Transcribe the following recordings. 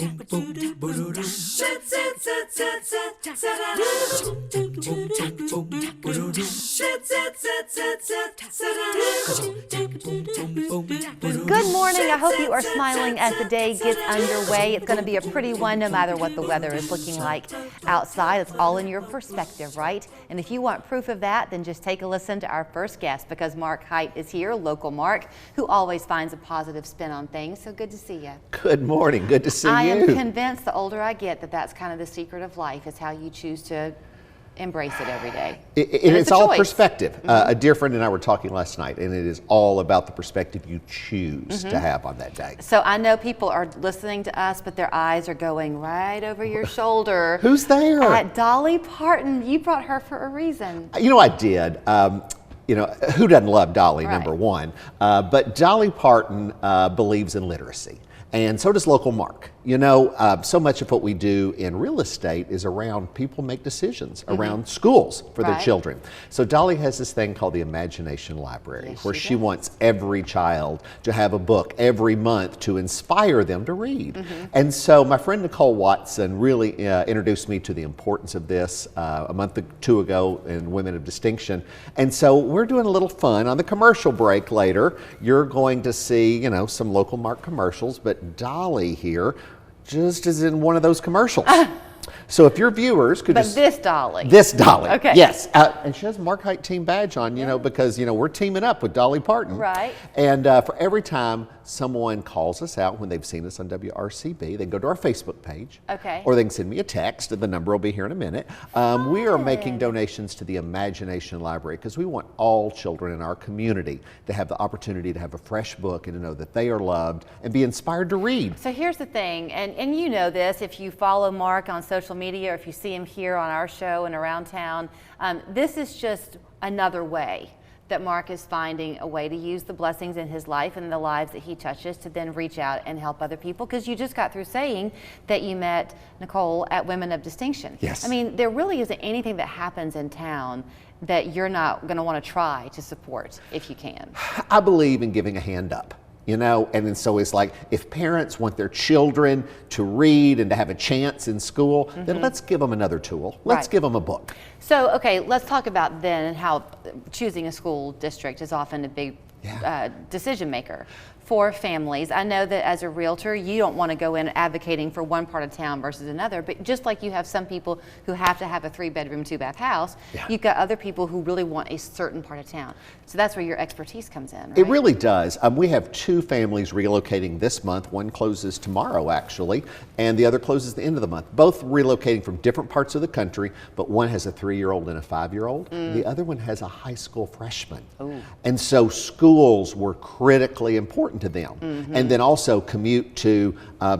Good morning. I hope you are smiling as the day gets underway. It's going to be a pretty one no matter what the weather is looking like outside. It's all in your perspective, right? And if you want proof of that, then just take a listen to our first guest, because Mark Hite is here, local Mark, who always finds a positive spin on things. So good to see you. Good morning. Good to see you. I am convinced the older I get that that's kind of the secret of life, is how you choose to embrace it every day. It's all perspective. A dear friend and I were talking last night, and it is all about the perspective you choose to have on that day. So I know people are listening to us, but their eyes are going right over your shoulder. Who's there? At Dolly Parton. You brought her for a reason. You know, I did. You know, who doesn't love Dolly, Right. number one? But Dolly Parton believes in literacy. And so does local Mark. You know, so much of what we do in real estate is around people make decisions around schools for their Right. children. So Dolly has this thing called the Imagination Library, Yes, where she she does. wants every child to have a book every month to inspire them to read. And so my friend Nicole Watson really introduced me to the importance of this a month or two ago in Women of Distinction. And so we're doing a little fun. On the commercial break later, you're going to see, you know, some local Mark commercials, but Dolly here just is in one of those commercials. So if your viewers could But just... this Dolly. This Dolly. Okay. Yes. And she has a Mark Hite team badge on, you know, because, you know, we're teaming up with Dolly Parton. Right. And for every time someone calls us out when they've seen us on WRCB, they go to our Facebook page. Okay. Or they can send me a text, and the number will be here in a minute. We are making donations to the Imagination Library because we want all children in our community to have the opportunity to have a fresh book and to know that they are loved and be inspired to read. So here's the thing, and you know this, if you follow Mark on social media or if you see him here on our show and around town, this is just another way that Mark is finding a way to use the blessings in his life and the lives that he touches to then reach out and help other people. Because you just got through saying that you met Nicole at Women of Distinction. Yes. I mean, there really isn't anything that happens in town that you're not going to want to try to support if you can. I believe in giving a hand up. You know, and then so it's like, if parents want their children to read and to have a chance in school, then let's give them another tool. Let's Right. give them a book. So, okay, let's talk about then how choosing a school district is often a big decision maker for families. I know that as a realtor, you don't want to go in advocating for one part of town versus another, but just like you have some people who have to have a 3-bedroom, 2-bath house, you've got other people who really want a certain part of town. So that's where your expertise comes in, right? It really does. We have 2 families relocating this month. One closes tomorrow, actually, and the other closes the end of the month. Both relocating from different parts of the country, but one has a 3-year-old and a 5-year-old. The other one has a high school freshman. And so schools were critically important to them. And then also commute to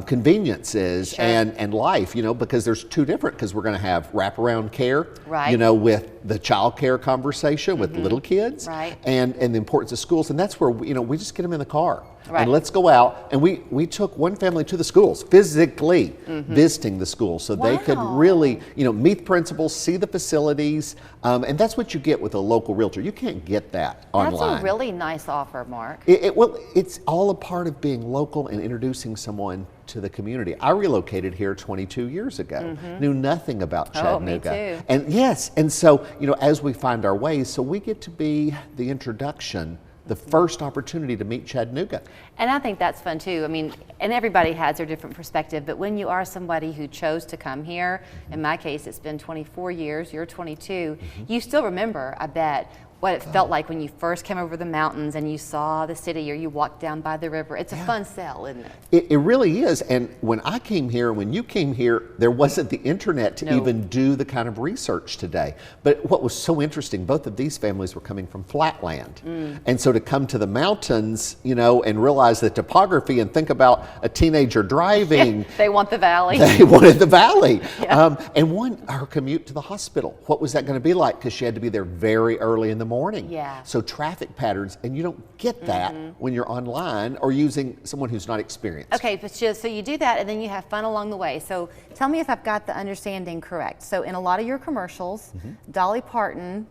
conveniences and life, you know, because there's 2 different, because we're going to have wraparound care, Right. you know, with the child care conversation with little kids. Right. And the importance of schools, and that's where you know, we just get them in the car Right. and let's go out. And we took one family to the schools, physically visiting the schools, so they could Wow. really, you know, meet the principals, see the facilities, and that's what you get with a local realtor. You can't get that online. That's a really nice offer, Mark. Well, it's all a part of being local and introducing someone to the community. I relocated here 22 years ago, knew nothing about Chattanooga. Oh, me too. And yes, and so, you know, as we find our ways, so we get to be the introduction, the first opportunity to meet Chattanooga. And I think that's fun too. I mean, and everybody has their different perspective, but when you are somebody who chose to come here, in my case, it's been 24 years, you're 22, you still remember, I bet, what it felt like when you first came over the mountains and you saw the city or you walked down by the river. It's a fun sell, isn't it? It really is. And when I came here, when you came here, there wasn't the internet to even do the kind of research today. But what was so interesting, both of these families were coming from flatland. And so to come to the mountains, you know, and realize the topography and think about a teenager driving. They want the valley. They wanted the valley. And her commute to the hospital. What was that going to be like? Because she had to be there very early in the morning. Yeah. So traffic patterns, and you don't get that when you're online or using someone who's not experienced. Okay, but so you do that and then you have fun along the way. So tell me if I've got the understanding correct. So in a lot of your commercials, Dolly Parton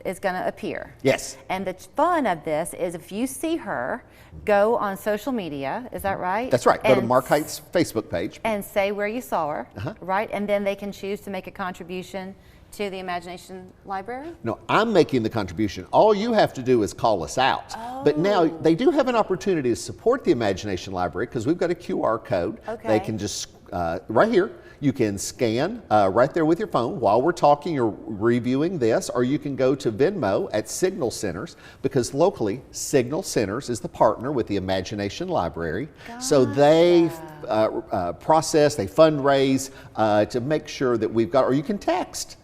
is going to appear. Yes. And the fun of this is if you see her, go on social media, is that right? That's right. Go to Mark Hite's Facebook page. And say where you saw her, right? And then they can choose to make a contribution to the Imagination Library? No, I'm making the contribution. All you have to do is call us out. Oh. But now they do have an opportunity to support the Imagination Library because we've got a QR code. Okay. They can just, right here, you can scan right there with your phone while we're talking or reviewing this, or you can go to Venmo at Signal Centers because locally, Signal Centers is the partner with the Imagination Library. Gotcha. So they process, they fundraise to make sure that we've got, or you can text.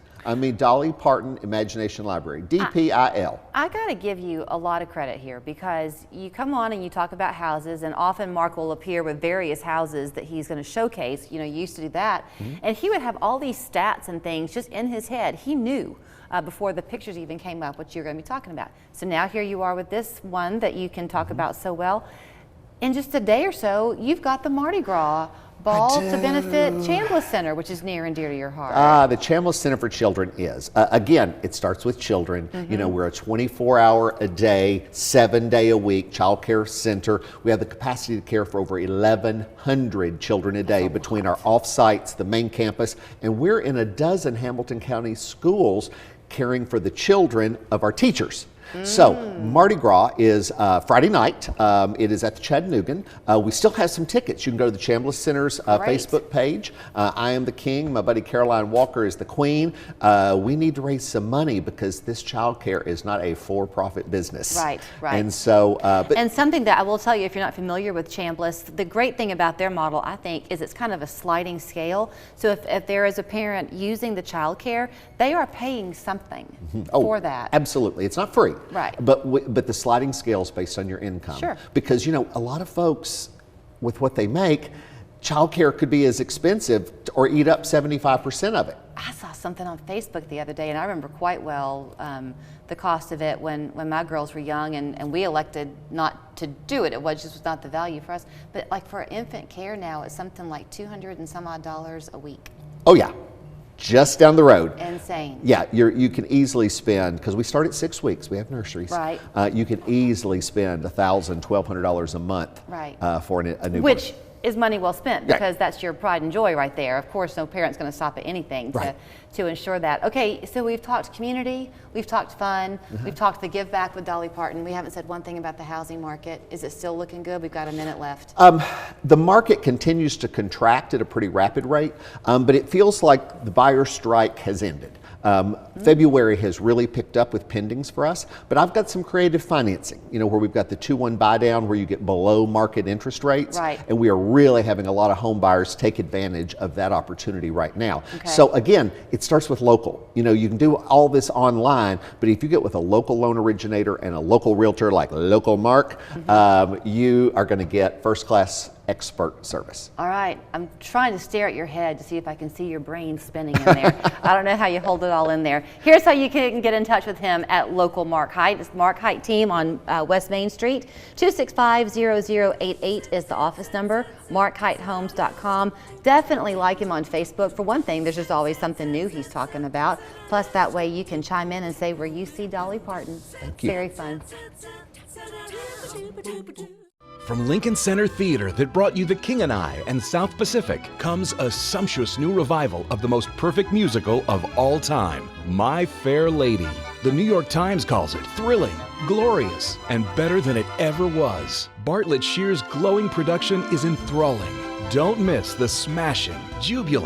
Dolly Parton Imagination Library, DPIL. I got to give you a lot of credit here because you come on and you talk about houses, and often Mark will appear with various houses that he's going to showcase. You know, you used to do that. And he would have all these stats and things just in his head. He knew before the pictures even came up what you're going to be talking about. So now here you are with this one that you can talk about so well. In just a day or so, you've got the Mardi Gras ball to benefit Chambliss Center, which is near and dear to your heart. The Chambliss Center for Children is. Again, it starts with children. You know, we're a 24-hour-a-day, 7-day-a-week child care center. We have the capacity to care for over 1,100 children a day between our off-sites, the main campus, and we're in a dozen Hamilton County schools caring for the children of our teachers. So Mardi Gras is Friday night. It is at the Chattanoogan. We still have some tickets. You can go to the Chambliss Center's Facebook page. I am the king. My buddy Caroline Walker is the queen. We need to raise some money because this child care is not a for-profit business. Right. And so, and something that I will tell you, if you're not familiar with Chambliss, the great thing about their model, I think, is it's kind of a sliding scale. So if there is a parent using the child care, they are paying something for that. Absolutely. It's not free. Right. But the sliding scale is based on your income. Sure. Because, you know, a lot of folks, with what they make, childcare could be as expensive or eat up 75% of it. I saw something on Facebook the other day, and I remember quite well the cost of it when my girls were young, and we elected not to do it. It was not the value for us. But like for infant care now, it's something like $200 and some odd a week. Oh, yeah. Just down the road. Insane. Yeah, you can easily spend, because we start at 6 weeks, we have nurseries. Right. You can easily spend $1,000, $1,200 a month for a newborn. Which is money well spent, because that's your pride and joy right there. Of course, no parent's going to stop at anything to ensure that. Okay, so we've talked community, we've talked fun, we've talked the give back with Dolly Parton. We haven't said one thing about the housing market. Is it still looking good? We've got a minute left. The market continues to contract at a pretty rapid rate, but it feels like the buyer strike has ended. February has really picked up with pendings for us, but I've got some creative financing, you know, where we've got the 2-1 buy down where you get below market interest rates. Right. And we are really having a lot of home buyers take advantage of that opportunity right now. So again, it starts with local. You know, you can do all this online, but if you get with a local loan originator and a local realtor like Local Mark, you are going to get first class expert service. All right, I'm trying to stare at your head to see if I can see your brain spinning in there. I don't know how you hold it all in there. Here's how you can get in touch with him at Local Mark Hite. It's Mark Hite team on West Main Street. 265-0088 is the office number. MarkHiteHomes.com. Definitely like him on Facebook. For one thing, there's just always something new he's talking about. Plus, that way you can chime in and say where you see Dolly Parton. Thank you. Very fun. From Lincoln Center Theater that brought you The King and I and South Pacific comes a sumptuous new revival of the most perfect musical of all time, My Fair Lady. The New York Times calls it thrilling, glorious, and better than it ever was. Bartlett Shear's glowing production is enthralling. Don't miss the smashing, jubilant,